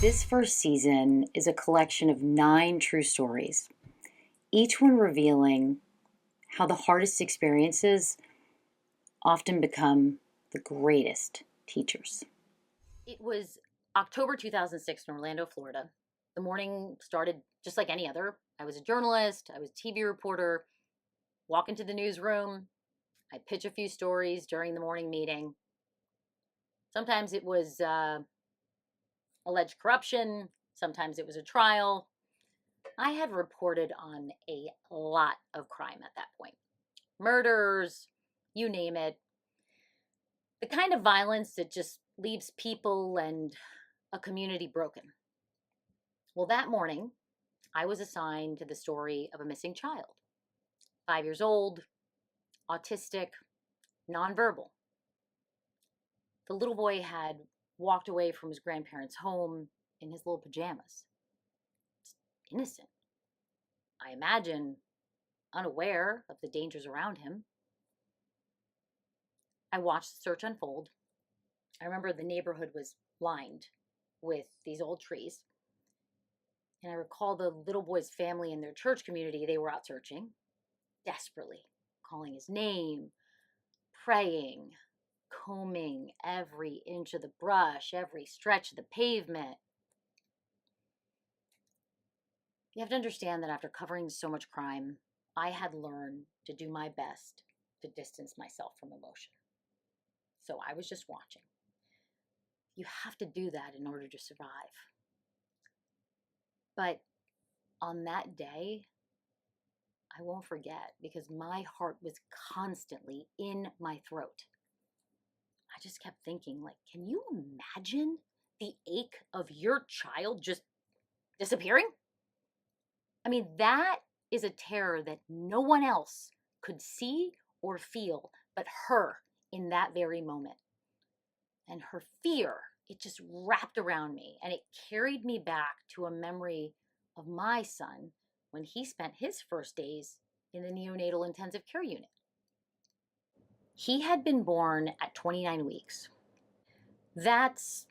This first season is a collection of 9 true stories, each one revealing how the hardest experiences often become the greatest teachers. It was October 2006 in Orlando, Florida. The morning started just like any other. I was a journalist, I was a TV reporter, walk into the newsroom, I'd pitch a few stories during the morning meeting. Sometimes it was alleged corruption, sometimes it was a trial. I had reported on a lot of crime at that point. Murders, you name it. The kind of violence that just leaves people and a community broken. Well, that morning, I was assigned to the story of a missing child. 5 years old, autistic, nonverbal. The little boy had walked away from his grandparents' home in his little pajamas. It's innocent. I imagine unaware of the dangers around him. I watched the search unfold. I remember the neighborhood was lined with these old trees. And I recall the little boy's family and their church community, they were out searching desperately, calling his name, praying, combing every inch of the brush, every stretch of the pavement. You have to understand that after covering so much crime, I had learned to do my best to distance myself from emotion. So I was just watching. You have to do that in order to survive. But on that day, I won't forget because my heart was constantly in my throat. I just kept thinking, like, can you imagine the ache of your child just disappearing? I mean, that is a terror that no one else could see or feel but her in that very moment. And her fear, it just wrapped around me and it carried me back to a memory of my son when he spent his first days in the neonatal intensive care unit. He had been born at 29 weeks. That's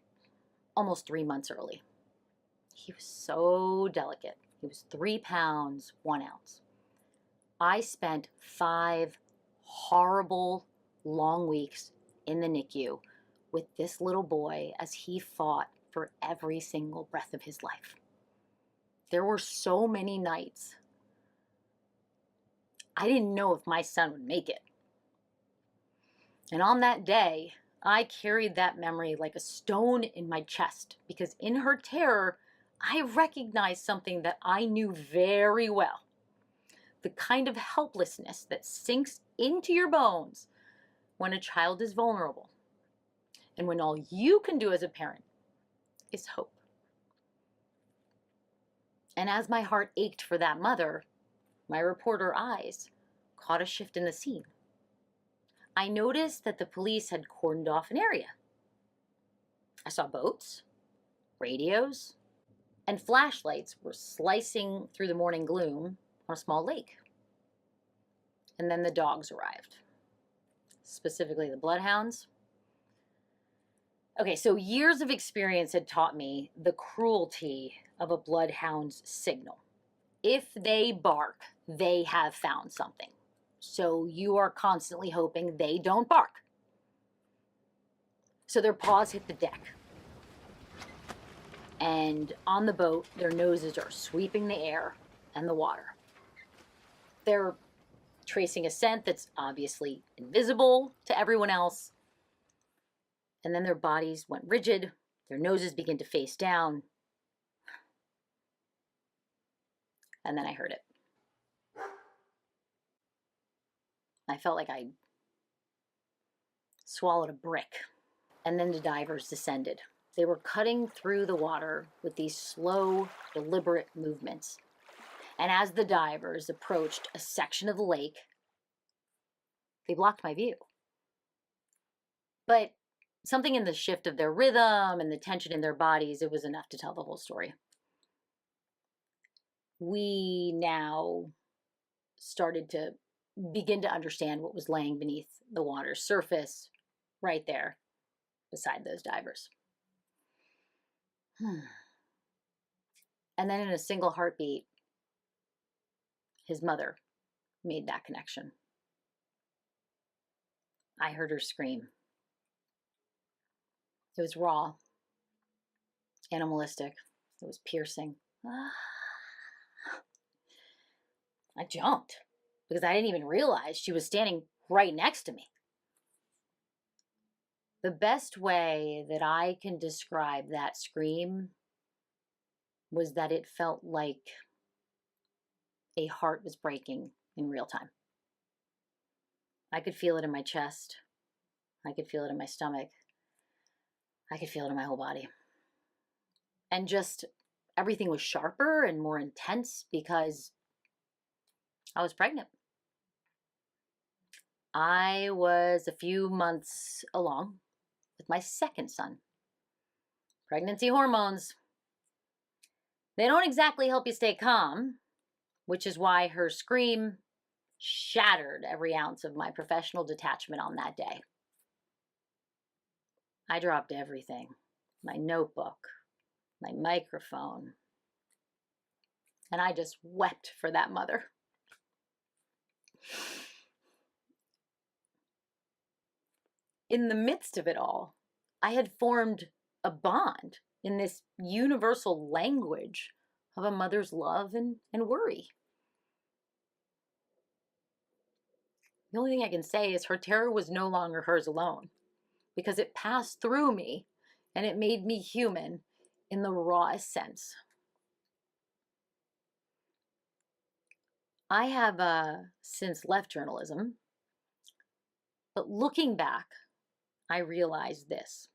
almost 3 months early. He was so delicate. He was 3 pounds, 1 ounce. I spent 5 horrible, long weeks in the NICU with this little boy as he fought for every single breath of his life. There were so many nights I didn't know if my son would make it. And on that day, I carried that memory like a stone in my chest because in her terror, I recognized something that I knew very well. The kind of helplessness that sinks into your bones when a child is vulnerable and when all you can do as a parent is hope. And as my heart ached for that mother, my reporter eyes caught a shift in the scene. I noticed that the police had cordoned off an area. I saw boats, radios, and flashlights were slicing through the morning gloom on a small lake. And then the dogs arrived, specifically the bloodhounds. Okay, so years of experience had taught me the cruelty of a bloodhound's signal. If they bark, they have found something. So you are constantly hoping they don't bark. So their paws hit the deck. And on the boat, their noses are sweeping the air and the water. They're tracing a scent that's obviously invisible to everyone else. And then their bodies went rigid. Their noses began to face down. And then I heard it. I felt like I swallowed a brick. And then the divers descended. They were cutting through the water with these slow, deliberate movements. And as the divers approached a section of the lake, they blocked my view. But something in the shift of their rhythm and the tension in their bodies, it was enough to tell the whole story. We now started to begin to understand what was laying beneath the water's surface right there beside those divers. And then in a single heartbeat, his mother made that connection. I heard her scream. It was raw, animalistic. It was piercing. I jumped because I didn't even realize she was standing right next to me. The best way that I can describe that scream was that it felt like a heart was breaking in real time. I could feel it in my chest. I could feel it in my stomach. I could feel it in my whole body. And just everything was sharper and more intense because I was pregnant. I was a few months along with my second son. Pregnancy hormones, they don't exactly help you stay calm, which is why her scream shattered every ounce of my professional detachment on that day. I dropped everything, my notebook, my microphone, and I just wept for that mother. In the midst of it all, I had formed a bond in this universal language of a mother's love and worry. The only thing I can say is her terror was no longer hers alone, because it passed through me and it made me human in the rawest sense. I have since left journalism, but looking back, I realized this.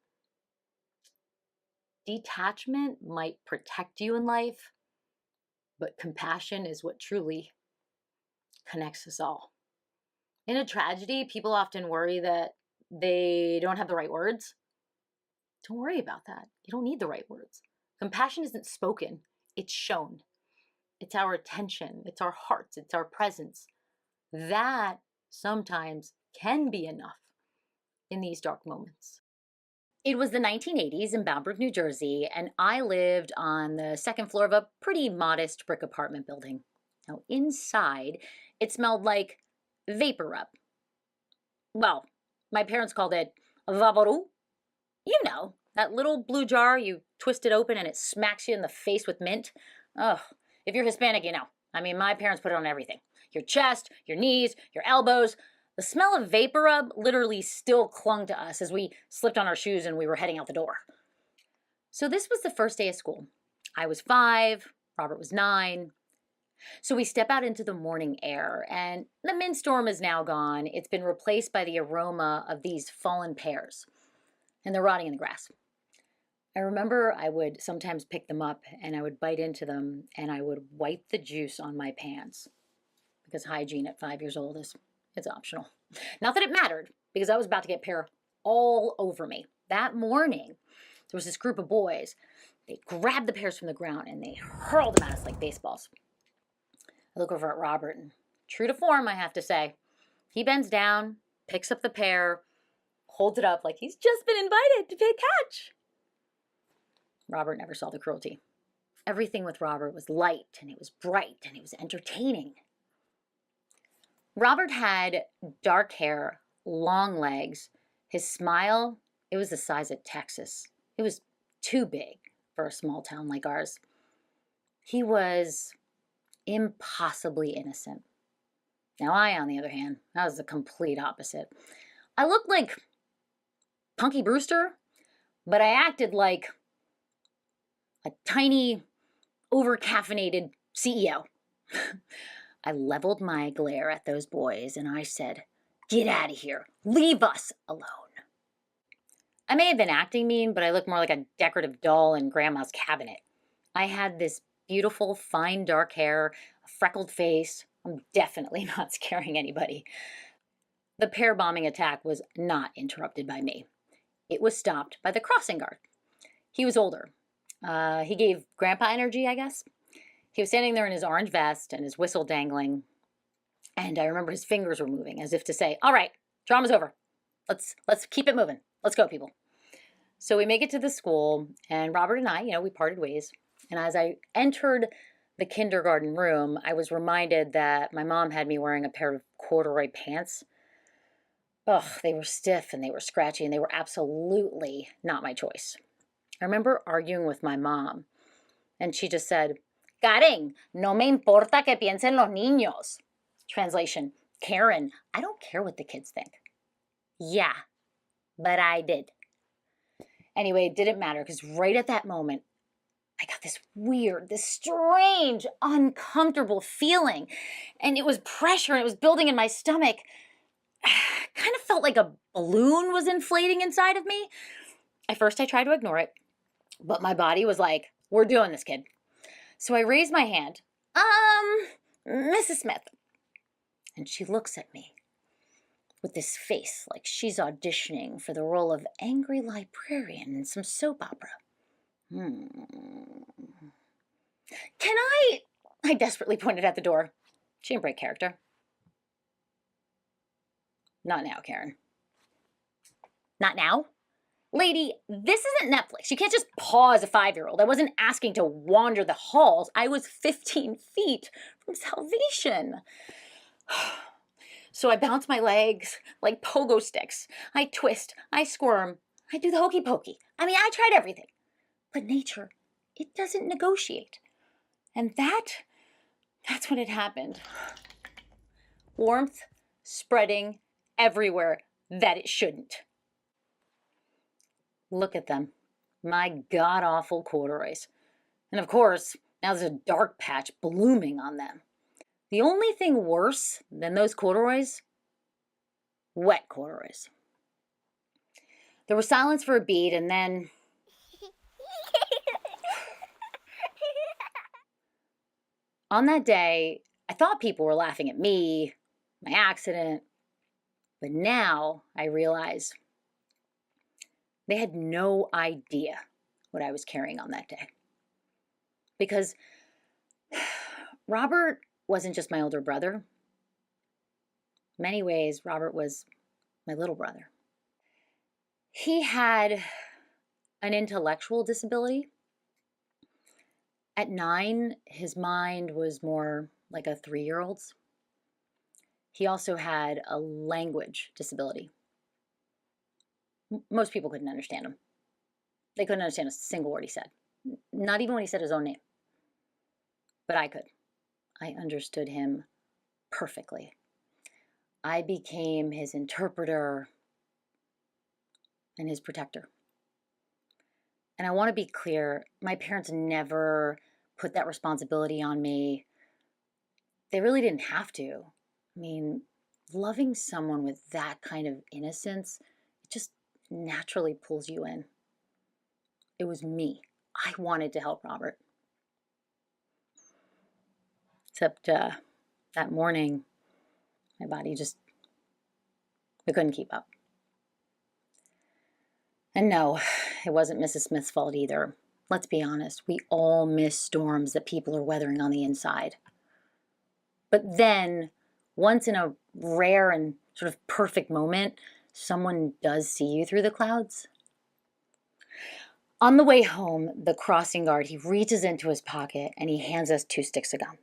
Detachment might protect you in life, but compassion is what truly connects us all. In a tragedy, people often worry that they don't have the right words. Don't worry about that. You don't need the right words. Compassion isn't spoken, it's shown. It's our attention, it's our hearts, it's our presence. That sometimes can be enough in these dark moments. It was the 1980s in Bound New Jersey, and I lived on the second floor of a pretty modest brick apartment building. Now, inside, it smelled like vapor rub. Well, my parents called it vaporub. You know, that little blue jar, you twist it open and it smacks you in the face with mint. Oh, if you're Hispanic, you know. I mean, my parents put it on everything. Your chest, your knees, your elbows. The smell of vapor rub literally still clung to us as we slipped on our shoes and we were heading out the door. So this was the first day of school. I was 5, Robert was 9. So we step out into the morning air, and the mint storm is now gone. It's been replaced by the aroma of these fallen pears, and they're rotting in the grass. I remember I would sometimes pick them up, and I would bite into them, and I would wipe the juice on my pants, because hygiene at 5 years old it's optional. Not that it mattered, because I was about to get pear all over me. That morning, there was this group of boys. They grabbed the pears from the ground, and they hurled them at us like baseballs. I look over at Robert, and true to form, I have to say, he bends down, picks up the pear, holds it up like he's just been invited to play catch. Robert never saw the cruelty. Everything with Robert was light, and it was bright, and it was entertaining. Robert had dark hair, long legs. His smile, it was the size of Texas. It was too big for a small town like ours. He was impossibly innocent. Now I, on the other hand, I was the complete opposite. I looked like Punky Brewster, but I acted like a tiny, over-caffeinated CEO. I leveled my glare at those boys and I said, "Get out of here. Leave us alone." I may have been acting mean, but I looked more like a decorative doll in Grandma's cabinet. I had this beautiful, fine, dark hair, a freckled face. I'm definitely not scaring anybody. The pear bombing attack was not interrupted by me. It was stopped by the crossing guard. He was older. He gave Grandpa energy, I guess. He was standing there in his orange vest and his whistle dangling. And I remember his fingers were moving as if to say, "All right, drama's over. Let's keep it moving. Let's go, people." So we make it to the school, and Robert and I, we parted ways. And as I entered the kindergarten room, I was reminded that my mom had me wearing a pair of corduroy pants. Ugh, they were stiff and they were scratchy and they were absolutely not my choice. I remember arguing with my mom, and she just said, Karen, no me importa que piensen los niños. Translation, Karen, I don't care what the kids think. Yeah, but I did. Anyway, it didn't matter because right at that moment, I got this weird, this strange, uncomfortable feeling. And it was pressure and it was building in my stomach. Kind of felt like a balloon was inflating inside of me. At first, I tried to ignore it, but my body was like, we're doing this, kid. So I raised my hand. Mrs. Smith. And she looks at me with this face like she's auditioning for the role of angry librarian in some soap opera. Can I desperately pointed at the door. She didn't break character. Not now, Karen. Not now? Lady, this isn't Netflix. You can't just pause a 5-year-old. I wasn't asking to wander the halls. I was 15 feet from salvation. So I bounce my legs like pogo sticks. I twist, I squirm, I do the hokey pokey. I mean, I tried everything. But nature, it doesn't negotiate. And that's when it happened. Warmth spreading everywhere that it shouldn't. Look at them. My god-awful corduroys. And of course, now there's a dark patch blooming on them. The only thing worse than those corduroys, wet corduroys. There was silence for a beat, and then on that day, I thought people were laughing at me, my accident, but now I realize they had no idea what I was carrying on that day. Because Robert wasn't just my older brother. In many ways, Robert was my little brother. He had an intellectual disability. At 9, his mind was more like a 3-year-old's. He also had a language disability. Most people couldn't understand him. They couldn't understand a single word he said. Not even when he said his own name. But I could. I understood him perfectly. I became his interpreter and his protector. And I want to be clear, my parents never put that responsibility on me. They really didn't have to. I mean, loving someone with that kind of innocence, it just naturally pulls you in. It was me. I wanted to help Robert. Except that morning, my body just, it couldn't keep up. And no, it wasn't Mrs. Smith's fault either. Let's be honest, we all miss storms that people are weathering on the inside. But then, once in a rare and sort of perfect moment, someone does see you through the clouds. On the way home, the crossing guard, he reaches into his pocket and he hands us 2 sticks of gum.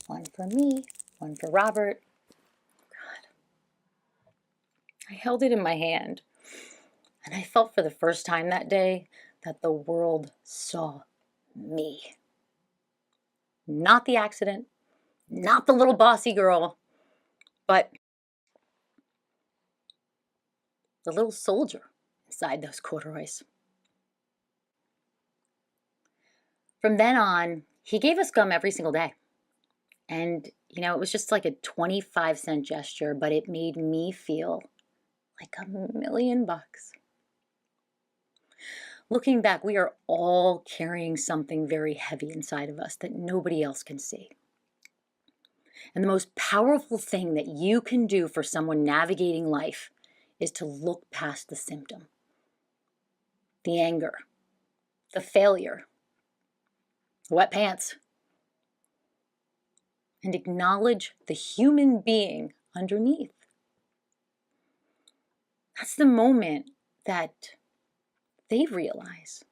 One for me, one for Robert. God. I held it in my hand. And I felt for the first time that day that the world saw me. Not the accident, not the little bossy girl, but the little soldier inside those corduroys. From then on, he gave us gum every single day. And, it was just like a 25-cent gesture, but it made me feel like $1,000,000. Looking back, we are all carrying something very heavy inside of us that nobody else can see. And the most powerful thing that you can do for someone navigating life is to look past the symptom, the anger, the failure, the wet pants, and acknowledge the human being underneath. That's the moment that they realize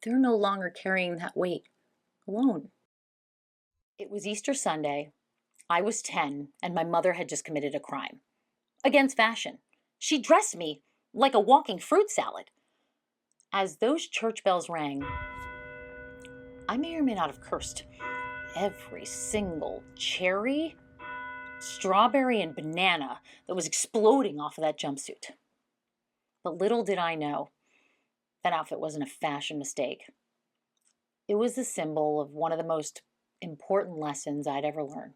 they're no longer carrying that weight alone. It was Easter Sunday. I was 10, and my mother had just committed a crime against fashion. She dressed me like a walking fruit salad. As those church bells rang, I may or may not have cursed. Every single cherry, strawberry, and banana that was exploding off of that jumpsuit. But little did I know, that outfit wasn't a fashion mistake. It was the symbol of one of the most important lessons I'd ever learned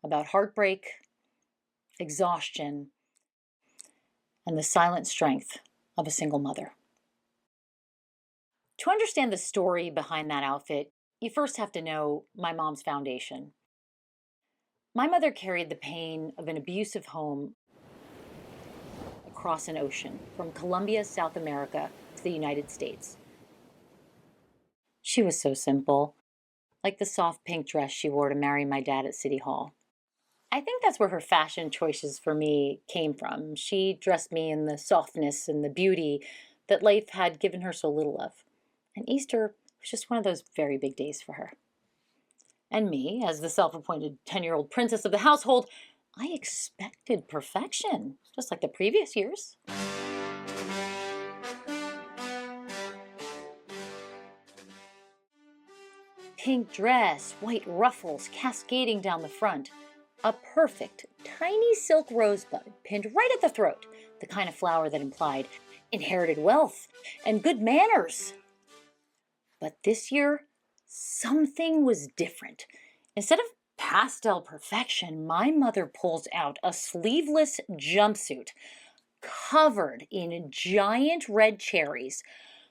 about heartbreak, exhaustion, and the silent strength of a single mother. To understand the story behind that outfit, you first have to know my mom's foundation. My mother carried the pain of an abusive home across an ocean from Colombia, South America, to the United States. She was so simple, like the soft pink dress she wore to marry my dad at City Hall. I think that's where her fashion choices for me came from. She dressed me in the softness and the beauty that life had given her so little of. And Easter was just one of those very big days for her. And me, as the self-appointed 10-year-old princess of the household, I expected perfection, just like the previous years. Pink dress, white ruffles cascading down the front. A perfect, tiny silk rosebud pinned right at the throat, the kind of flower that implied inherited wealth and good manners. But this year, something was different. Instead of pastel perfection, my mother pulls out a sleeveless jumpsuit covered in giant red cherries,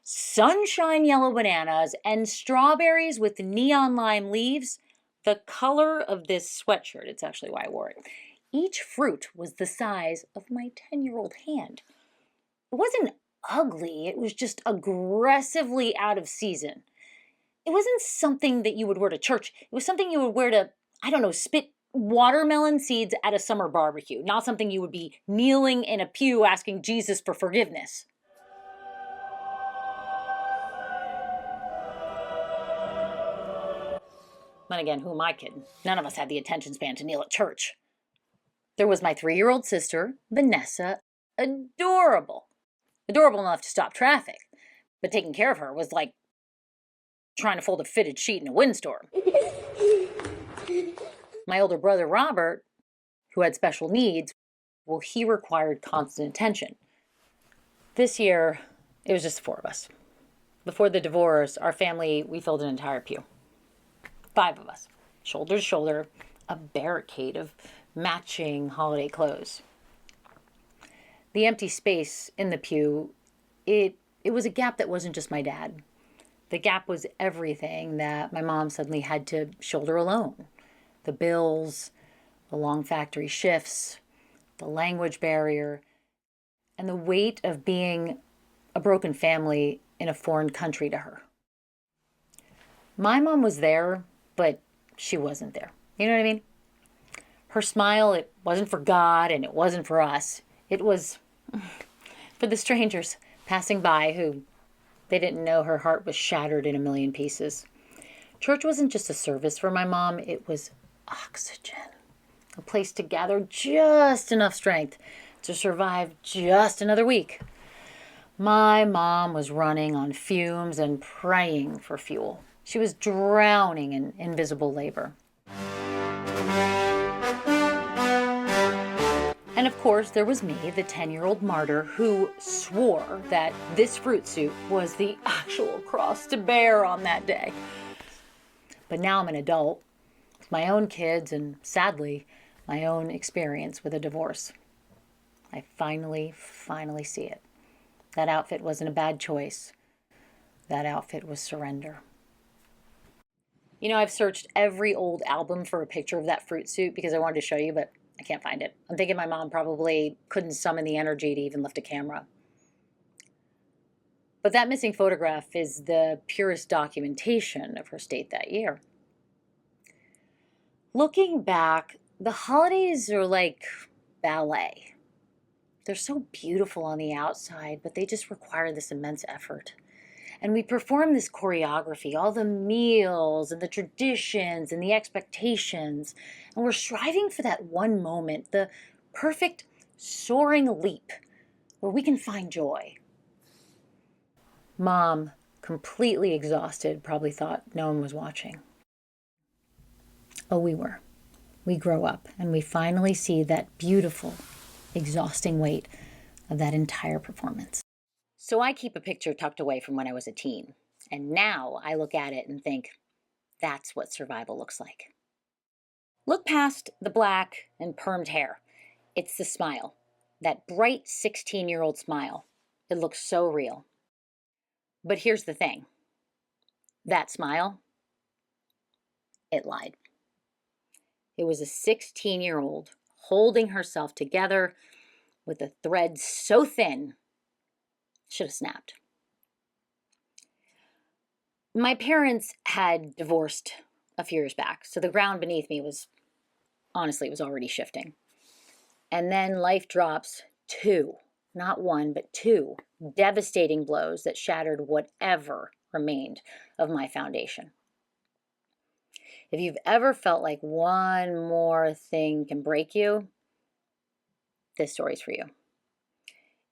sunshine yellow bananas, and strawberries with neon lime leaves, the color of this sweatshirt. It's actually why I wore it. Each fruit was the size of my 10-year-old hand. It wasn't ugly, it was just aggressively out of season. It wasn't something that you would wear to church. It was something you would wear to, I don't know, spit watermelon seeds at a summer barbecue, not something you would be kneeling in a pew asking Jesus for forgiveness. Then again, who am I kidding? None of us had the attention span to kneel at church. There was my 3-year-old sister, Vanessa, adorable. Adorable enough to stop traffic. But taking care of her was like trying to fold a fitted sheet in a windstorm. My older brother, Robert, who had special needs, well, he required constant attention. This year, it was just the 4 of us. Before the divorce, our family, we filled an entire pew. 5 of us, shoulder to shoulder, a barricade of matching holiday clothes. The empty space in the pew, it was a gap that wasn't just my dad. The gap was everything that my mom suddenly had to shoulder alone. The bills, the long factory shifts, the language barrier, and the weight of being a broken family in a foreign country to her. My mom was there, but she wasn't there. You know what I mean? Her smile, it wasn't for God and it wasn't for us. It was for the strangers passing by who they didn't know her heart was shattered in a million pieces. Church wasn't just a service for my mom, it was oxygen. A place to gather just enough strength to survive just another week. My mom was running on fumes and praying for fuel. She was drowning in invisible labor. And of course, there was me, the 10-year-old martyr, who swore that this fruit suit was the actual cross to bear on that day. But now I'm an adult, with my own kids and, sadly, my own experience with a divorce. I finally see it. That outfit wasn't a bad choice. That outfit was surrender. You know, I've searched every old album for a picture of that fruit suit because I wanted to show you, but I can't find it. I'm thinking my mom probably couldn't summon the energy to even lift a camera. But that missing photograph is the purest documentation of her state that year. Looking back, the holidays are like ballet. They're so beautiful on the outside, but they just require this immense effort. And we perform this choreography, all the meals and the traditions and the expectations. And we're striving for that one moment, the perfect soaring leap where we can find joy. Mom, completely exhausted, probably thought no one was watching. Oh, we were. We grow up and we finally see that beautiful, exhausting weight of that entire performance. So I keep a picture tucked away from when I was a teen. And now I look at it and think, that's what survival looks like. Look past the black and permed hair. It's the smile, that bright 16-year-old smile. It looks so real. But here's the thing. That smile, it lied. It was a 16-year-old holding herself together with a thread so thin, should have snapped. My parents had divorced a few years back, so the ground beneath me was already shifting. And then life drops two, not one, but two devastating blows that shattered whatever remained of my foundation. If you've ever felt like one more thing can break you, this story's for you.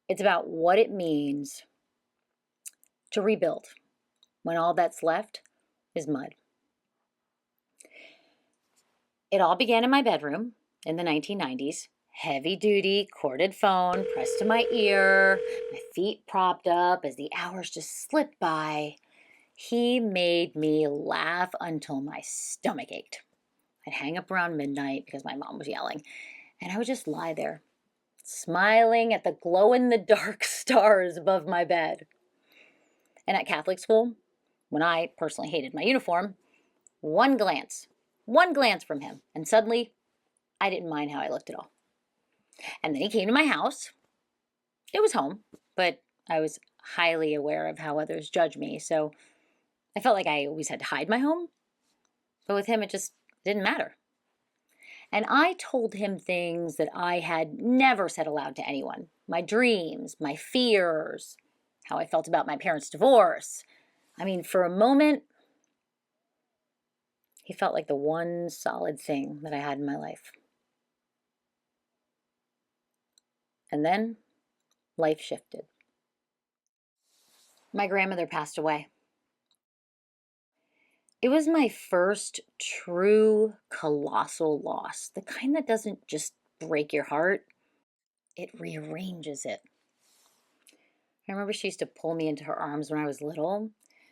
It's about what it means to rebuild when all that's left is mud. It all began in my bedroom in the 1990s. Heavy duty, corded phone pressed to my ear, my feet propped up as the hours just slipped by. He made me laugh until my stomach ached. I'd hang up around midnight because my mom was yelling, and I would just lie there, smiling at the glow-in-the-dark stars above my bed. And at Catholic school, when I personally hated my uniform, one glance from him, and suddenly I didn't mind how I looked at all. And then he came to my house. It was home, but I was highly aware of how others judge me, so I felt like I always had to hide my home. But with him, it just didn't matter. And I told him things that I had never said aloud to anyone. My dreams, my fears, how I felt about my parents' divorce. I mean, for a moment, he felt like the one solid thing that I had in my life. And then life shifted. My grandmother passed away. It was my first true colossal loss, the kind that doesn't just break your heart, it rearranges it. I remember she used to pull me into her arms when I was little,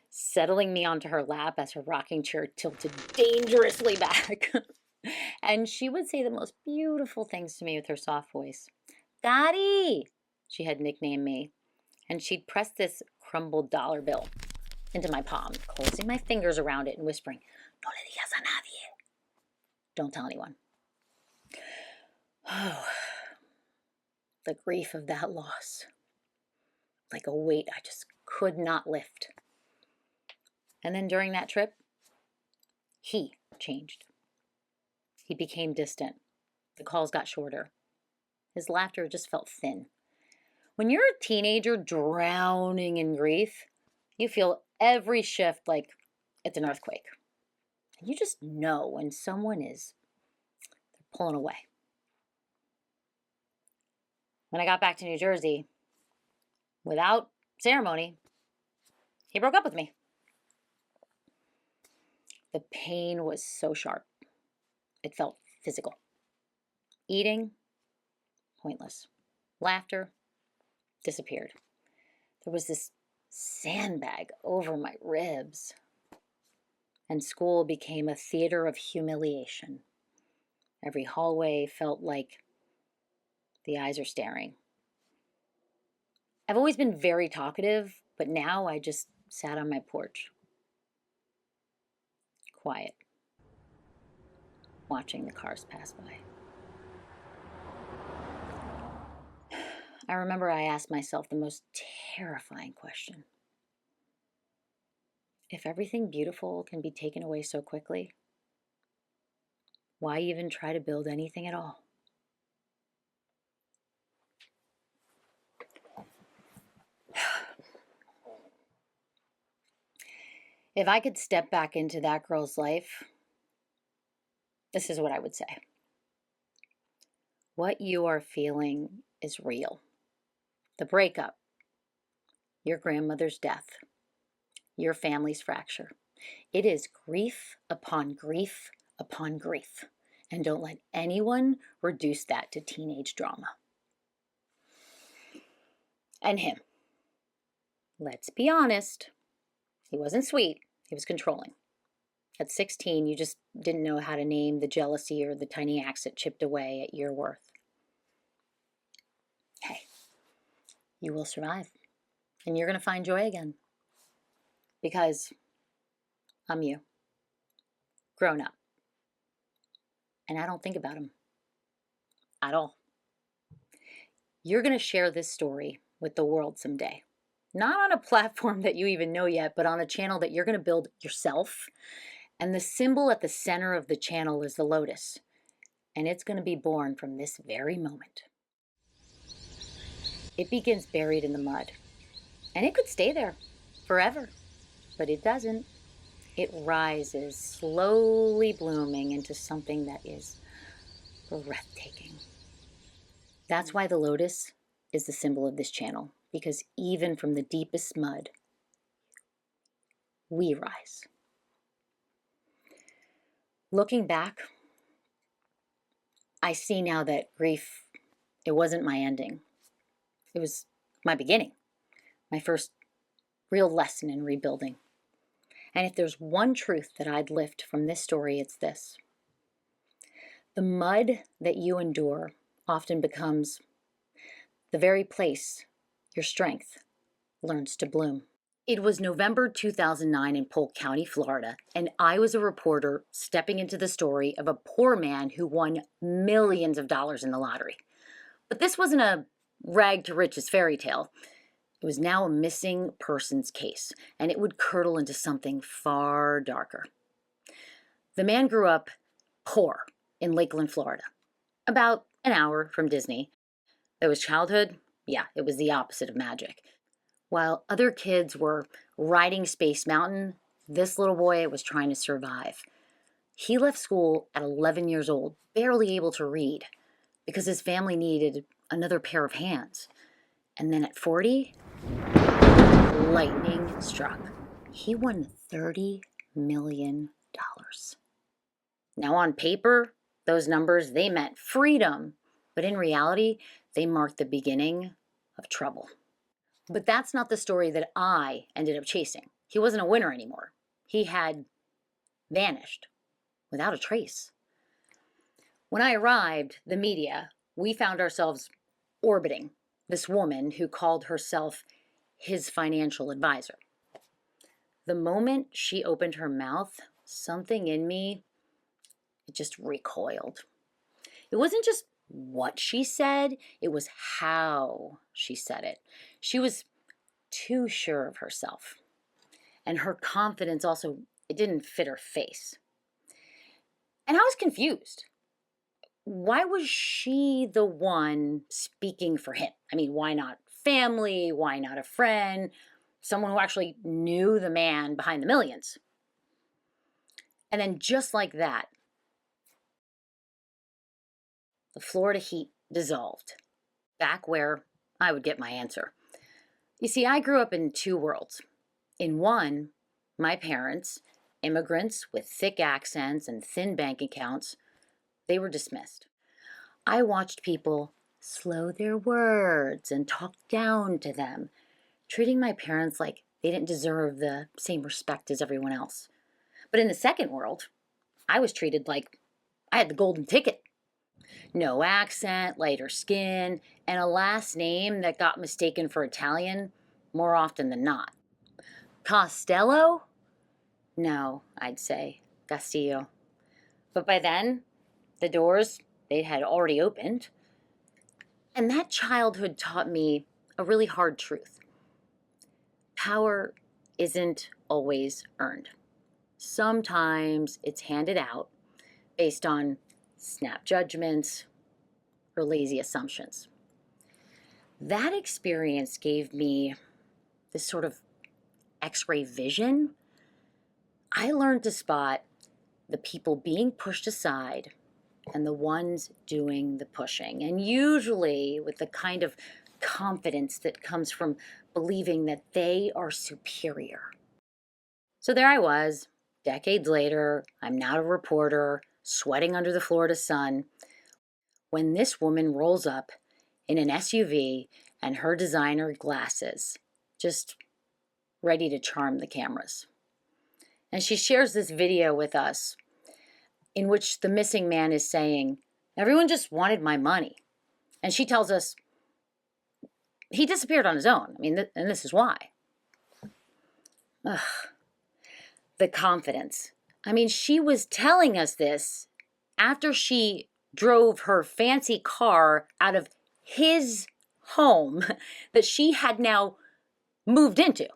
settling me onto her lap as her rocking chair tilted dangerously back. And she would say the most beautiful things to me with her soft voice. Daddy, she had nicknamed me. And she'd press this crumbled dollar bill into my palm, closing my fingers around it and whispering, "No le digas a nadie." Don't tell anyone. Oh, the grief of that loss. Like a weight I just could not lift. And then during that trip, he changed. He became distant. The calls got shorter. His laughter just felt thin. When you're a teenager drowning in grief, you feel every shift like it's an earthquake. And you just know when someone is pulling away. When I got back to New Jersey, without ceremony, he broke up with me. The pain was so sharp. It felt physical. Eating, pointless. Laughter, disappeared. There was this sandbag over my ribs. And school became a theater of humiliation. Every hallway felt like the eyes are staring. I've always been very talkative, but now I just sat on my porch, quiet, watching the cars pass by. I remember I asked myself the most terrifying question. If everything beautiful can be taken away so quickly, why even try to build anything at all? If I could step back into that girl's life, this is what I would say. What you are feeling is real. The breakup, your grandmother's death, your family's fracture. It is grief upon grief upon grief. And don't let anyone reduce that to teenage drama. And him. Let's be honest. He wasn't sweet. He was controlling. At 16, you just didn't know how to name the jealousy or the tiny axe that chipped away at your worth. Hey, you will survive. And you're going to find joy again. Because I'm you. Grown up. And I don't think about him. At all. You're going to share this story with the world someday. Not on a platform that you even know yet, but on a channel that you're going to build yourself. And the symbol at the center of the channel is the lotus. And it's going to be born from this very moment. It begins buried in the mud. And it could stay there forever. But it doesn't. It rises, slowly blooming into something that is breathtaking. That's why the lotus is the symbol of this channel. Because even from the deepest mud, we rise. Looking back, I see now that grief, it wasn't my ending. It was my beginning, my first real lesson in rebuilding. And if there's one truth that I'd lift from this story, it's this. The mud that you endure often becomes the very place your strength learns to bloom. It was November 2009 in Polk County, Florida, and I was a reporter stepping into the story of a poor man who won millions of dollars in the lottery. But this wasn't a rag to riches fairy tale. It was now a missing persons case, and it would curdle into something far darker. The man grew up poor in Lakeland, Florida, about an hour from Disney. There was childhood. Yeah, it was the opposite of magic. While other kids were riding Space Mountain, this little boy was trying to survive. He left school at 11 years old, barely able to read, because his family needed another pair of hands. And then at 40, lightning struck. He won $30 million. Now on paper, those numbers, they meant freedom. But in reality, they marked the beginning of trouble. But that's not the story that I ended up chasing. He wasn't a winner anymore. He had vanished without a trace. When I arrived, the media, we found ourselves orbiting this woman who called herself his financial advisor. The moment she opened her mouth, something in me, it just recoiled. It wasn't just what she said, it was how she said it. She was too sure of herself. And her confidence also, it didn't fit her face. And I was confused. Why was she the one speaking for him? I mean, why not family? Why not a friend? Someone who actually knew the man behind the millions. And then just like that, the Florida heat dissolved, back where I would get my answer. You see, I grew up in two worlds. In one, my parents, immigrants with thick accents and thin bank accounts, they were dismissed. I watched people slow their words and talk down to them, treating my parents like they didn't deserve the same respect as everyone else. But in the second world, I was treated like I had the golden ticket. No accent, lighter skin, and a last name that got mistaken for Italian more often than not. Costello? No, I'd say Castillo. But by then, the doors, they had already opened. And that childhood taught me a really hard truth. Power isn't always earned. Sometimes it's handed out based on snap judgments or lazy assumptions. That experience gave me this sort of X-ray vision I learned to spot the people being pushed aside and the ones doing the pushing. And usually with the kind of confidence that comes from believing that they are superior. So there I was, decades later. I'm now a reporter, sweating under the Florida sun, when this woman rolls up in an SUV and her designer glasses, just ready to charm the cameras. And she shares this video with us in which the missing man is saying, "Everyone just wanted my money." And she tells us he disappeared on his own. I mean, and this is why. Ugh. The confidence. I mean, she was telling us this after she drove her fancy car out of his home that she had now moved into.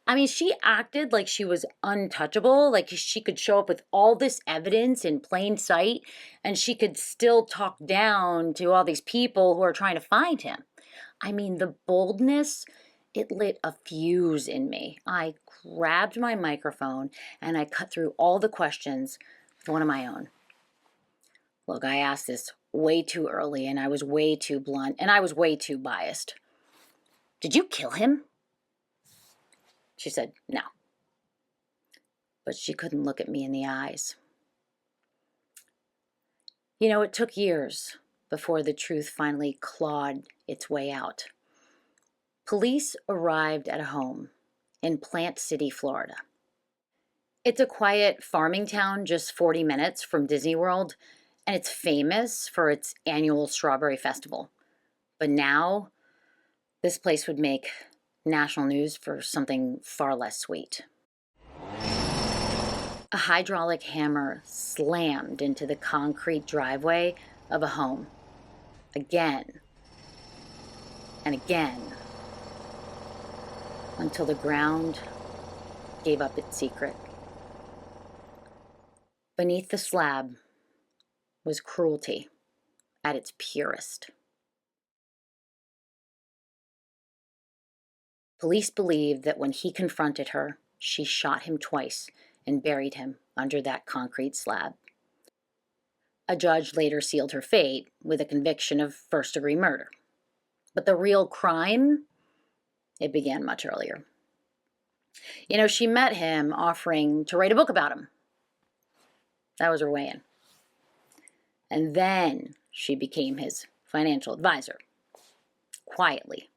I mean, she acted like she was untouchable, like she could show up with all this evidence in plain sight, and she could still talk down to all these people who are trying to find him. I mean, the boldness, it lit a fuse in me. I grabbed my microphone and I cut through all the questions with one of my own. Look, I asked this way too early, and I was way too blunt, and I was way too biased. "Did you kill him?" She said, "No." But she couldn't look at me in the eyes. You know, it took years before the truth finally clawed its way out. Police arrived at a home in Plant City, Florida. It's a quiet farming town just 40 minutes from Disney World, and it's famous for its annual strawberry festival. But now, this place would make national news for something far less sweet. A hydraulic hammer slammed into the concrete driveway of a home. Again and again. Until the ground gave up its secret. Beneath the slab was cruelty at its purest. Police believe that when he confronted her, she shot him twice and buried him under that concrete slab. A judge later sealed her fate with a conviction of first-degree murder. But the real crime, it began much earlier. You know, she met him offering to write a book about him. That was her way in. And then she became his financial advisor, quietly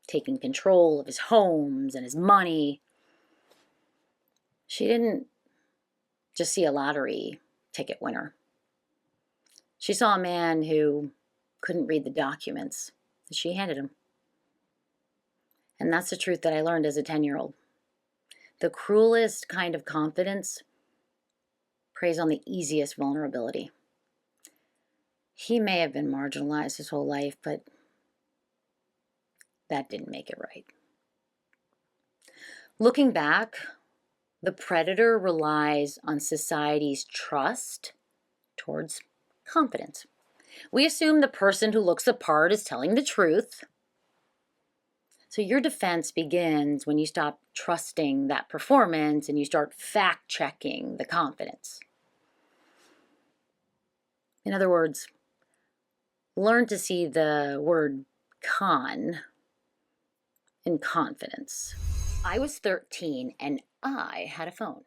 taking control of his homes and his money. She didn't just see a lottery ticket winner. She saw a man who couldn't read the documents that she handed him. And that's the truth that I learned as a 10-year-old. The cruelest kind of confidence preys on the easiest vulnerability. He may have been marginalized his whole life, but that didn't make it right. Looking back, the predator relies on society's trust towards confidence. We assume the person who looks the part is telling the truth. So your defense begins when you stop trusting that performance and you start fact-checking the confidence. In other words, learn to see the word con in confidence. I was 13 and I had a phone.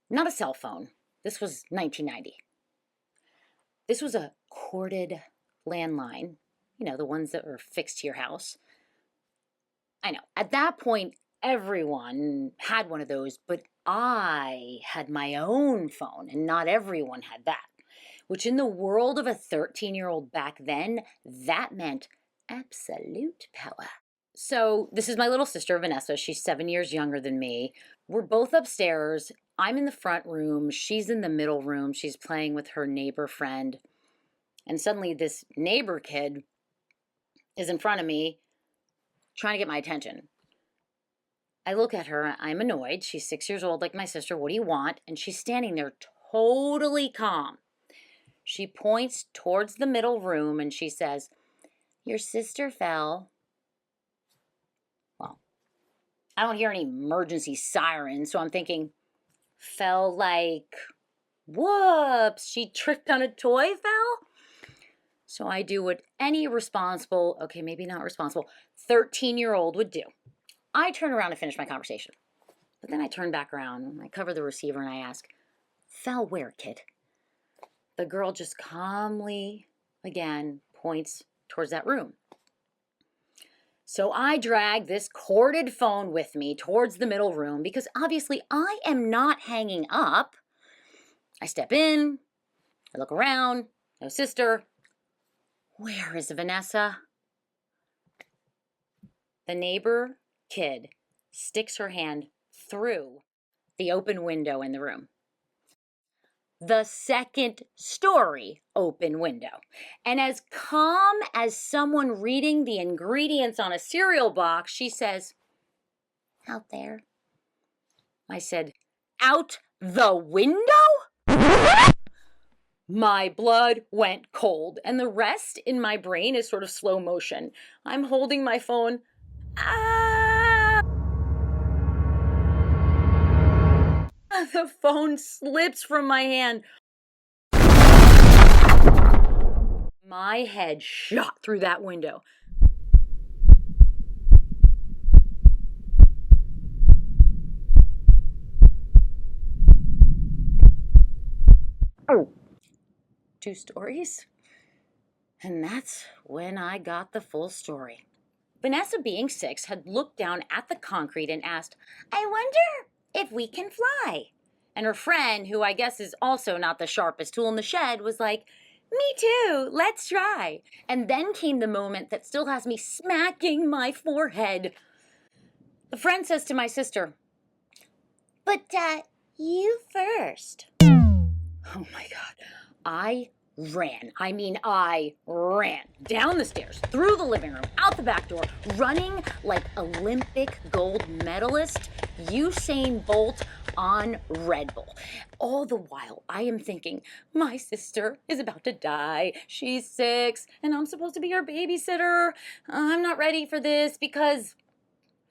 Not a cell phone. This was 1990. This was a corded landline, you know, the ones that were fixed to your house. I know, at that point, everyone had one of those, but I had my own phone, and not everyone had that. Which in the world of a 13-year-old back then, that meant absolute power. So this is my little sister, Vanessa. She's 7 years younger than me. We're both upstairs. I'm in the front room. She's in the middle room. She's playing with her neighbor friend. And suddenly this neighbor kid is in front of me trying to get my attention. I look at her. I'm annoyed. She's 6 years old like my sister. "What do you want?" And she's standing there totally calm. She points towards the middle room and she says, "Your sister fell." Well, I don't hear any emergency sirens, so I'm thinking, fell like, whoops, she tripped on a toy, fell? So I do what any responsible, okay, maybe not responsible, 13-year-old would do. I turn around and finish my conversation. But then I turn back around and I cover the receiver and I ask, fell where, kid? The girl just calmly, again, points towards that room. So I drag this corded phone with me towards the middle room because obviously I am not hanging up. I step in, I look around, no sister. Where is Vanessa? The neighbor kid sticks her hand through the open window in the room. The second story open window. And as calm as someone reading the ingredients on a cereal box, she says, out there. I said, out the window? My blood went cold, and the rest in my brain is sort of slow motion. I'm holding my phone. The phone slips from my hand. My head shot through that window. Oh. 2 stories? And that's when I got the full story. Vanessa, being 6, had looked down at the concrete and asked, I wonder if we can fly. And her friend, who I guess is also not the sharpest tool in the shed, was like, me too, let's try. And then came the moment that still has me smacking my forehead. The friend says to my sister, but you first. Oh my God. I ran down the stairs, through the living room, out the back door, running like Olympic gold medalist Usain Bolt on Red Bull. All the while, I am thinking, my sister is about to die. She's 6, and I'm supposed to be her babysitter. I'm not ready for this because,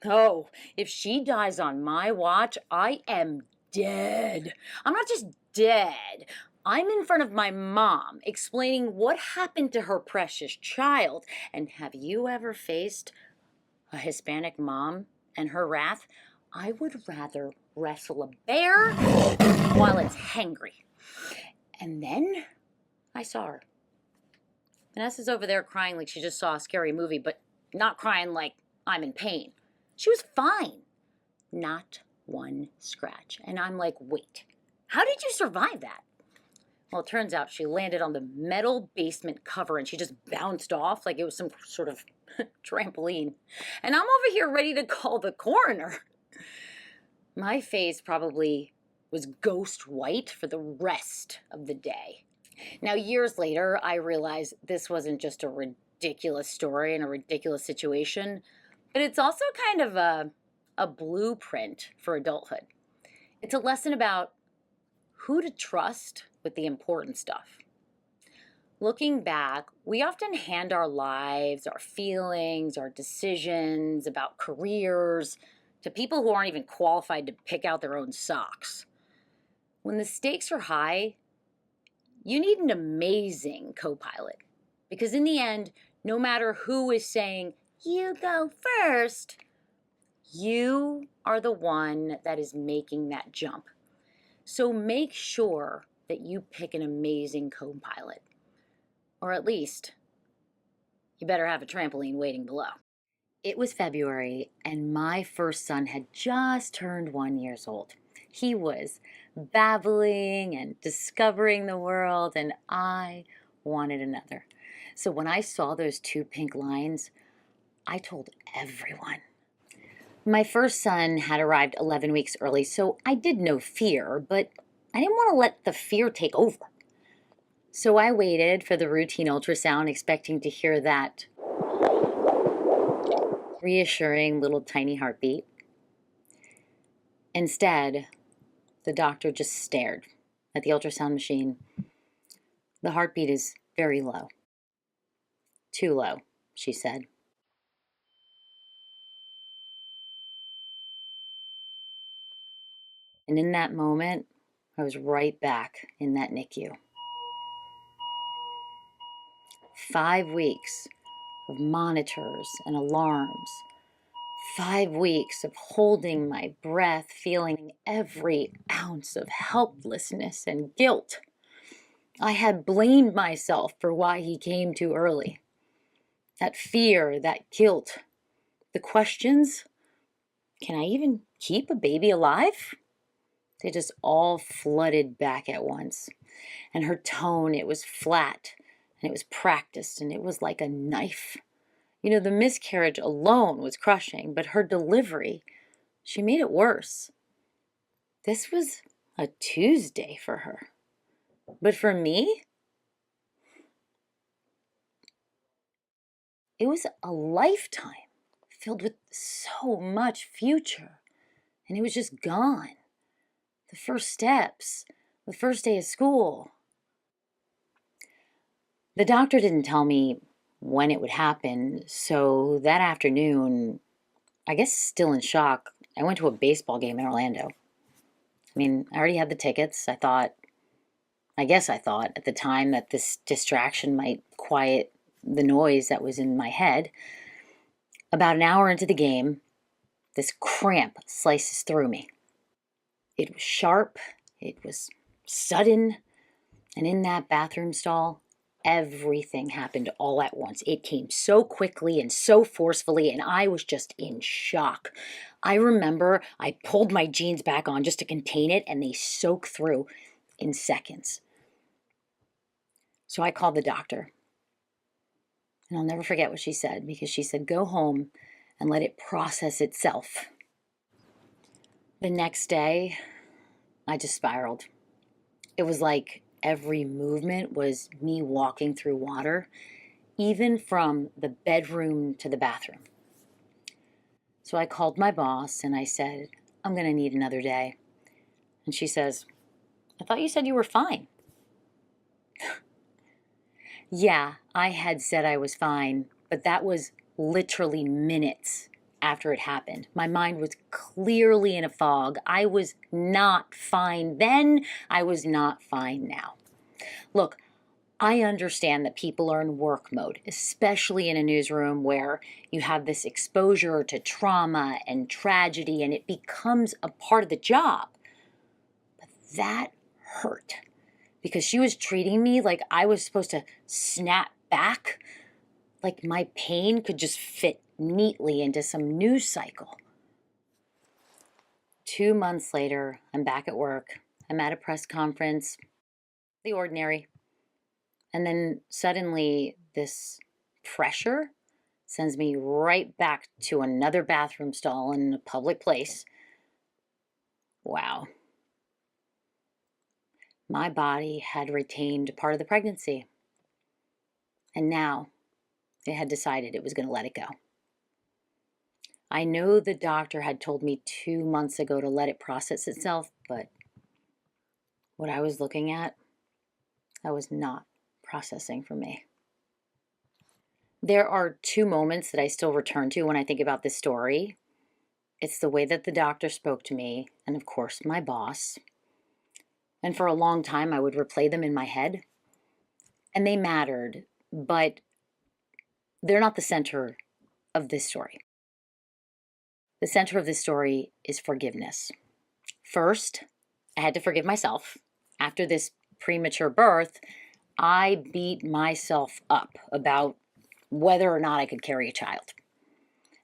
oh, if she dies on my watch, I am dead. I'm not just dead. I'm in front of my mom explaining what happened to her precious child. And have you ever faced a Hispanic mom and her wrath? I would rather wrestle a bear while it's hangry. And then I saw her. Vanessa's over there crying like she just saw a scary movie, but not crying like I'm in pain. She was fine. Not one scratch. And I'm like, wait, how did you survive that? Well, it turns out she landed on the metal basement cover and she just bounced off like it was some sort of trampoline. And I'm over here ready to call the coroner. My face probably was ghost white for the rest of the day. Now, years later, I realized this wasn't just a ridiculous story and a ridiculous situation, but it's also kind of a blueprint for adulthood. It's a lesson about who to trust with the important stuff. Looking back, we often hand our lives, our feelings, our decisions about careers to people who aren't even qualified to pick out their own socks. When the stakes are high, you need an amazing co-pilot. Because in the end, no matter who is saying, you go first, you are the one that is making that jump. So make sure that you pick an amazing co-pilot. Or at least, you better have a trampoline waiting below. It was February, and my first son had just turned 1 year old. He was babbling and discovering the world, and I wanted another. So when I saw those 2 pink lines, I told everyone. My first son had arrived 11 weeks early, so I did know fear, but I didn't want to let the fear take over. So I waited for the routine ultrasound, expecting to hear that reassuring little tiny heartbeat. Instead, the doctor just stared at the ultrasound machine. The heartbeat is very low. Too low, she said. And in that moment, I was right back in that NICU. 5 weeks of monitors and alarms. 5 weeks of holding my breath, feeling every ounce of helplessness and guilt. I had blamed myself for why he came too early. That fear, that guilt, the questions, can I even keep a baby alive? They just all flooded back at once. And her tone, it was flat, and it was practiced, and it was like a knife. The miscarriage alone was crushing, but her delivery, she made it worse. This was a Tuesday for her. But for me, it was a lifetime filled with so much future. And it was just gone. The first steps, the first day of school. The doctor didn't tell me when it would happen, so that afternoon, I guess still in shock, I went to a baseball game in Orlando. I already had the tickets. I guess I thought at the time that this distraction might quiet the noise that was in my head. About an hour into the game, this cramp slices through me. It was sharp, it was sudden, and in that bathroom stall, everything happened all at once. It came so quickly and so forcefully, and I was just in shock. I remember I pulled my jeans back on just to contain it, and they soaked through in seconds. So I called the doctor. And I'll never forget what she said, because she said, go home and let it process itself. The next day, I just spiraled. It was like every movement was me walking through water, even from the bedroom to the bathroom. So I called my boss and I said, I'm going to need another day. And she says, I thought you said you were fine. Yeah, I had said I was fine, but that was literally minutes after it happened. My mind was clearly in a fog. I was not fine then. I was not fine now. Look, I understand that people are in work mode, especially in a newsroom where you have this exposure to trauma and tragedy, and it becomes a part of the job. But that hurt, because she was treating me like I was supposed to snap back, like my pain could just fit neatly into some news cycle. 2 months later, I'm back at work. I'm at a press conference, the ordinary. And then suddenly this pressure sends me right back to another bathroom stall in a public place. Wow. My body had retained part of the pregnancy. And now it had decided it was going to let it go. I know the doctor had told me 2 months ago to let it process itself, but what I was looking at, that was not processing for me. There are 2 moments that I still return to when I think about this story. It's the way that the doctor spoke to me, and of course, my boss. And for a long time, I would replay them in my head. And they mattered, but they're not the center of this story. The center of this story is forgiveness. First, I had to forgive myself. After this premature birth, I beat myself up about whether or not I could carry a child.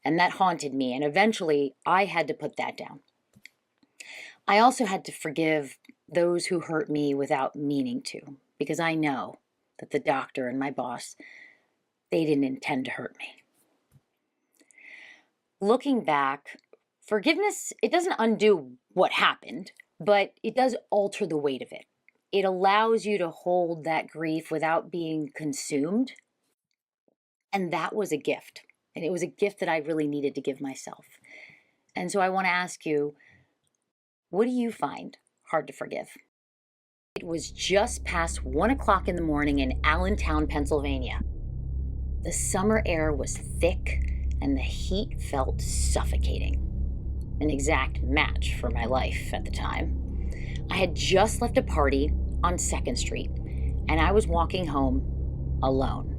And that haunted me, and eventually I had to put that down. I also had to forgive those who hurt me without meaning to, because I know that the doctor and my boss, they didn't intend to hurt me. Looking back, forgiveness, it doesn't undo what happened, but it does alter the weight of it. It allows you to hold that grief without being consumed. And that was a gift. And it was a gift that I really needed to give myself. And so I want to ask you, what do you find hard to forgive? It was just past 1 o'clock in the morning in Allentown, Pennsylvania. The summer air was thick and the heat felt suffocating. An exact match for my life at the time. I had just left a party on 2nd Street, and I was walking home alone.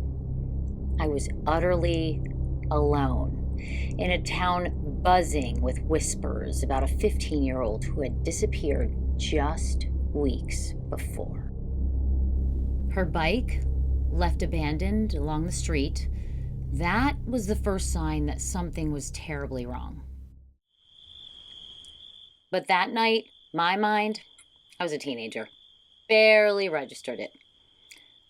I was utterly alone in a town buzzing with whispers about a 15-year-old who had disappeared just weeks before. Her bike, left abandoned along the street, that was the first sign that something was terribly wrong. But that night, my mind, I was a teenager, barely registered it.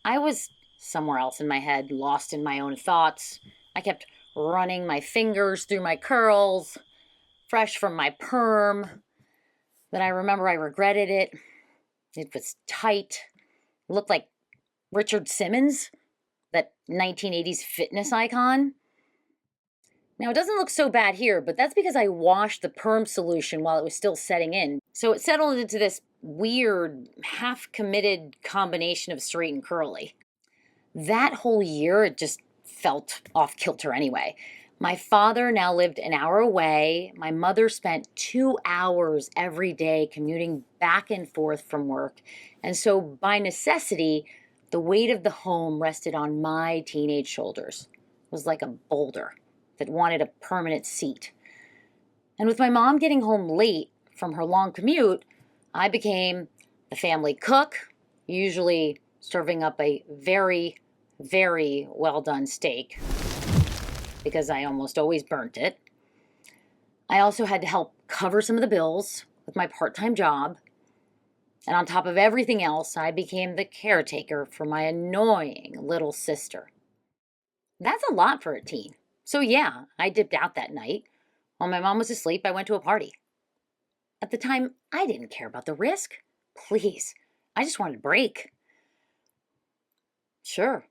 I was somewhere else in my head, lost in my own thoughts. I kept running my fingers through my curls, fresh from my perm. Then I remember I regretted it. It was tight. It looked like Richard Simmons, that 1980s fitness icon. Now, it doesn't look so bad here, but that's because I washed the perm solution while it was still setting in. So it settled into this weird, half-committed combination of straight and curly. That whole year, it just felt off kilter anyway. My father now lived an hour away. My mother spent 2 hours every day commuting back and forth from work. And so by necessity, the weight of the home rested on my teenage shoulders. It was like a boulder that wanted a permanent seat. And with my mom getting home late from her long commute, I became the family cook, usually serving up a very, very well done steak because I almost always burnt it. I also had to help cover some of the bills with my part-time job. And on top of everything else, I became the caretaker for my annoying little sister. That's a lot for a teen. So yeah, I dipped out that night. While my mom was asleep, I went to a party. At the time, I didn't care about the risk. Please, I just wanted a break. Sure,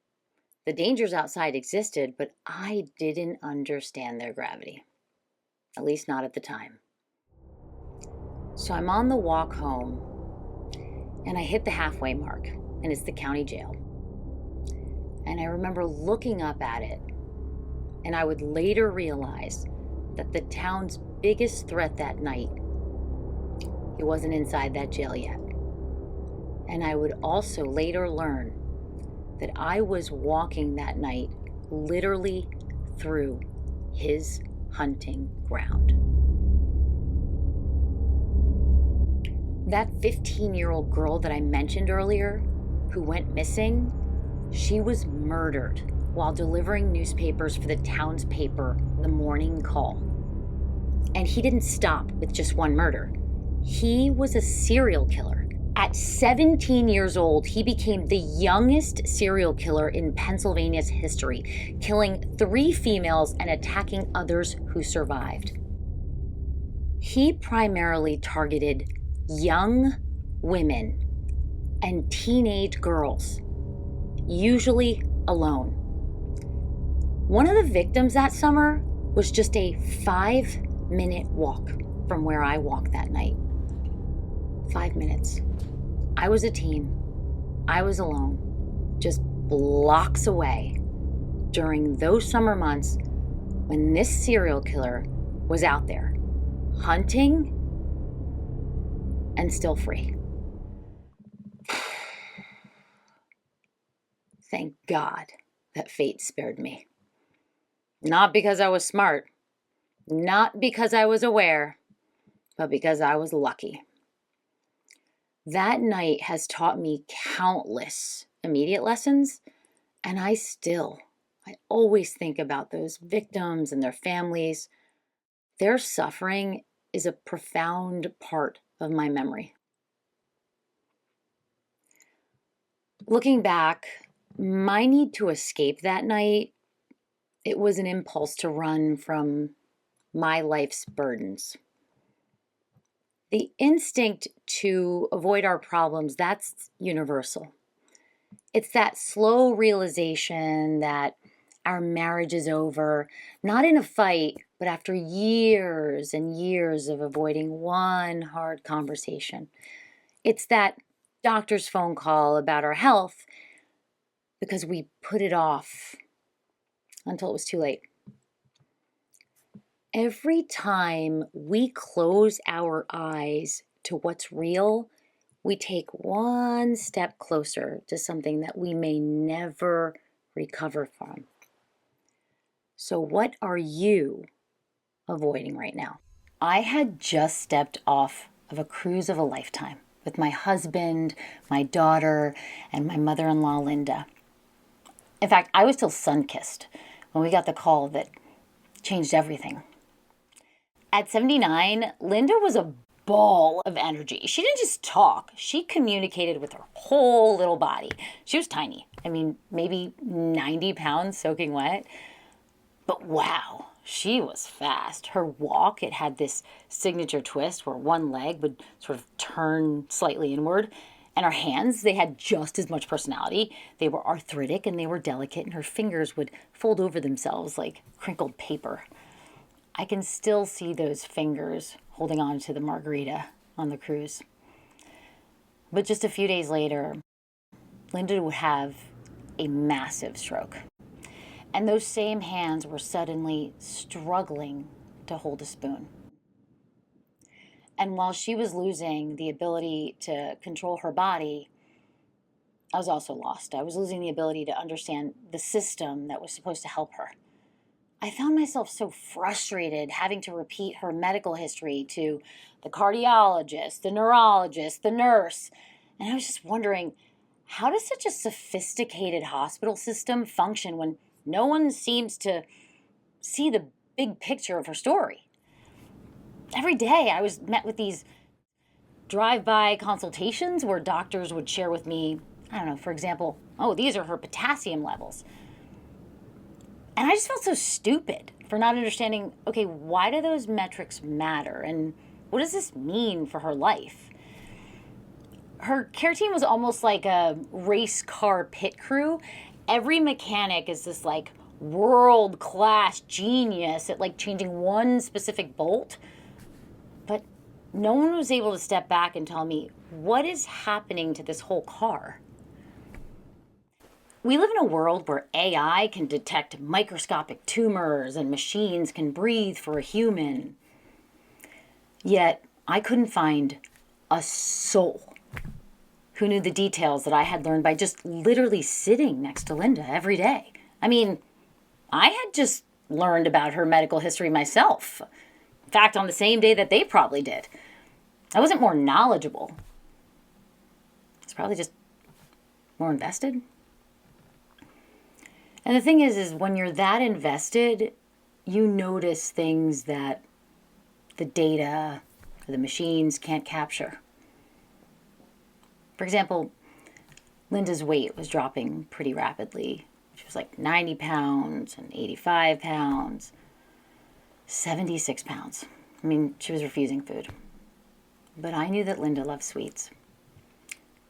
the dangers outside existed, but I didn't understand their gravity. At least not at the time. So I'm on the walk home, and I hit the halfway mark, and it's the county jail. And I remember looking up at it, and I would later realize that the town's biggest threat that night, he wasn't inside that jail yet. And I would also later learn that I was walking that night literally through his hunting ground. That 15-year-old girl that I mentioned earlier, who went missing, she was murdered while delivering newspapers for the town's paper, The Morning Call. And he didn't stop with just one murder. He was a serial killer. At 17 years old, he became the youngest serial killer in Pennsylvania's history, killing 3 females and attacking others who survived. He primarily targeted young women and teenage girls, usually alone. One of the victims that summer was just a 5-minute walk from where I walked that night. 5 minutes. I was a teen. I was alone, just blocks away during those summer months when this serial killer was out there hunting and still free. Thank God that fate spared me. Not because I was smart, not because I was aware, but because I was lucky. That night has taught me countless immediate lessons, and I always think about those victims and their families. Their suffering is a profound part of my memory. Looking back, my need to escape that night, it was an impulse to run from my life's burdens. The instinct to avoid our problems, that's universal. It's that slow realization that our marriage is over, not in a fight, but after years and years of avoiding one hard conversation. It's that doctor's phone call about our health because we put it off until it was too late. Every time we close our eyes to what's real, we take one step closer to something that we may never recover from. So, what are you avoiding right now? I had just stepped off of a cruise of a lifetime with my husband, my daughter, and my mother in law, Linda. In fact, I was still sun kissed when we got the call that changed everything. At 79, Linda was a ball of energy. She didn't just talk, she communicated with her whole little body. She was tiny. I mean, maybe 90 pounds soaking wet. But wow, she was fast. Her walk, it had this signature twist where one leg would sort of turn slightly inward. And her hands, they had just as much personality. They were arthritic and they were delicate, and her fingers would fold over themselves like crinkled paper. I can still see those fingers holding on to the margarita on the cruise. But just a few days later, Linda would have a massive stroke. And those same hands were suddenly struggling to hold a spoon. And while she was losing the ability to control her body, I was also lost. I was losing the ability to understand the system that was supposed to help her. I found myself so frustrated having to repeat her medical history to the cardiologist, the neurologist, the nurse. And I was just wondering, how does such a sophisticated hospital system function when no one seems to see the big picture of her story? Every day I was met with these drive-by consultations where doctors would share with me, I don't know, for example, oh, these are her potassium levels. And I just felt so stupid for not understanding, okay, why do those metrics matter? And what does this mean for her life? Her care team was almost like a race car pit crew. Every mechanic is this like world-class genius at like changing one specific bolt. But no one was able to step back and tell me, what is happening to this whole car? We live in a world where AI can detect microscopic tumors and machines can breathe for a human. Yet, I couldn't find a soul who knew the details that I had learned by just literally sitting next to Linda every day. I mean, I had just learned about her medical history myself. In fact, on the same day that they probably did. I wasn't more knowledgeable. I was probably just more invested. And the thing is when you're that invested, you notice things that the data or the machines can't capture. For example, Linda's weight was dropping pretty rapidly. She was like 90 pounds and 85 pounds, 76 pounds. I mean, she was refusing food. But I knew that Linda loved sweets.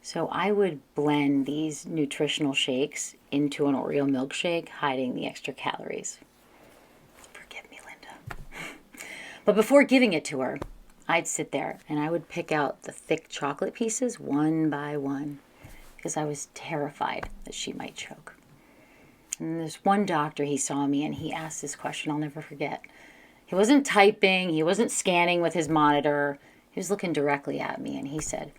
So I would blend these nutritional shakes into an Oreo milkshake, hiding the extra calories. Forgive me, Linda. But before giving it to her, I'd sit there and I would pick out the thick chocolate pieces one by one because I was terrified that she might choke. And there's one doctor, he saw me and he asked this question I'll never forget. He wasn't typing, he wasn't scanning with his monitor. He was looking directly at me and he said,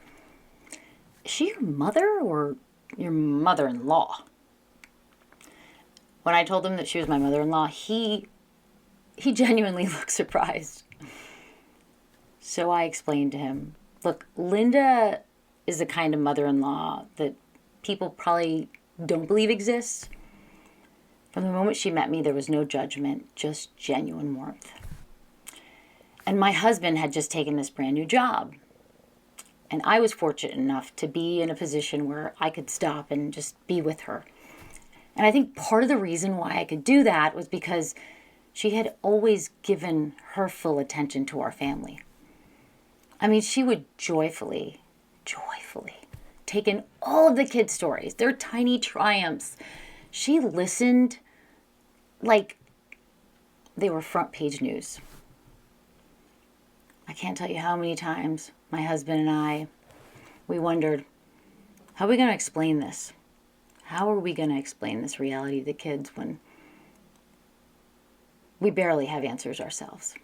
"Is she your mother or your mother-in-law?" When I told him that she was my mother-in-law, he genuinely looked surprised. So I explained to him, look, Linda is the kind of mother-in-law that people probably don't believe exists. From the moment she met me, there was no judgment, just genuine warmth. And my husband had just taken this brand new job. And I was fortunate enough to be in a position where I could stop and just be with her. And I think part of the reason why I could do that was because she had always given her full attention to our family. I mean, she would joyfully take in all of the kids' stories, their tiny triumphs. She listened like they were front page news. I can't tell you how many times my husband and I, we wondered, how are we going to explain this? How are we going to explain this reality to the kids when we barely have answers ourselves?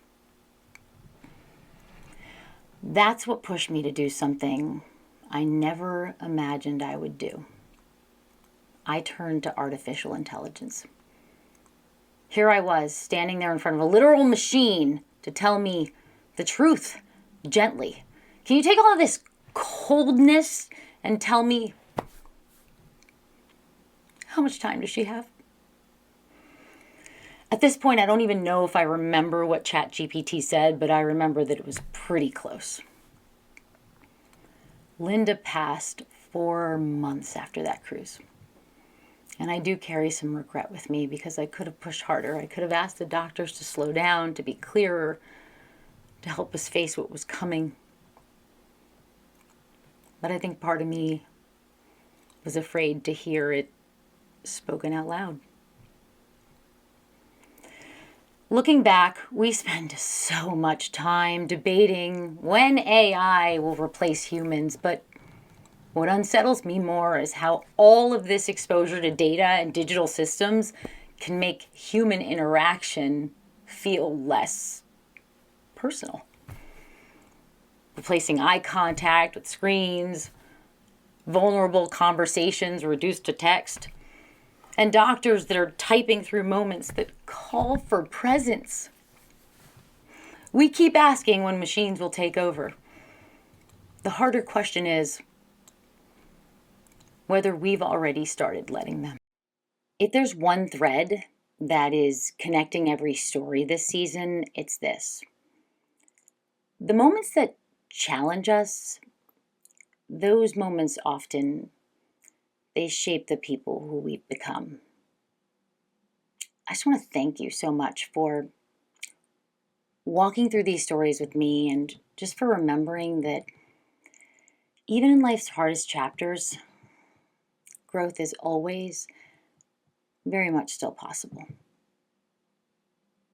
That's what pushed me to do something I never imagined I would do. I turned to artificial intelligence. Here I was, standing there in front of a literal machine to tell me the truth, gently. Can you take all of this coldness and tell me, how much time does she have? At this point, I don't even know if I remember what ChatGPT said, but I remember that it was pretty close. Linda passed 4 months after that cruise. And I do carry some regret with me because I could have pushed harder. I could have asked the doctors to slow down, to be clearer, to help us face what was coming. But I think part of me was afraid to hear it spoken out loud. Looking back, we spend so much time debating when AI will replace humans, but what unsettles me more is how all of this exposure to data and digital systems can make human interaction feel less personal. Replacing eye contact with screens, vulnerable conversations reduced to text, and doctors that are typing through moments that call for presence. We keep asking when machines will take over. The harder question is whether we've already started letting them. If there's one thread that is connecting every story this season, it's this. The moments that challenge us, those moments often, they shape the people who we've become. I just want to thank you so much for walking through these stories with me and just for remembering that even in life's hardest chapters, growth is always very much still possible.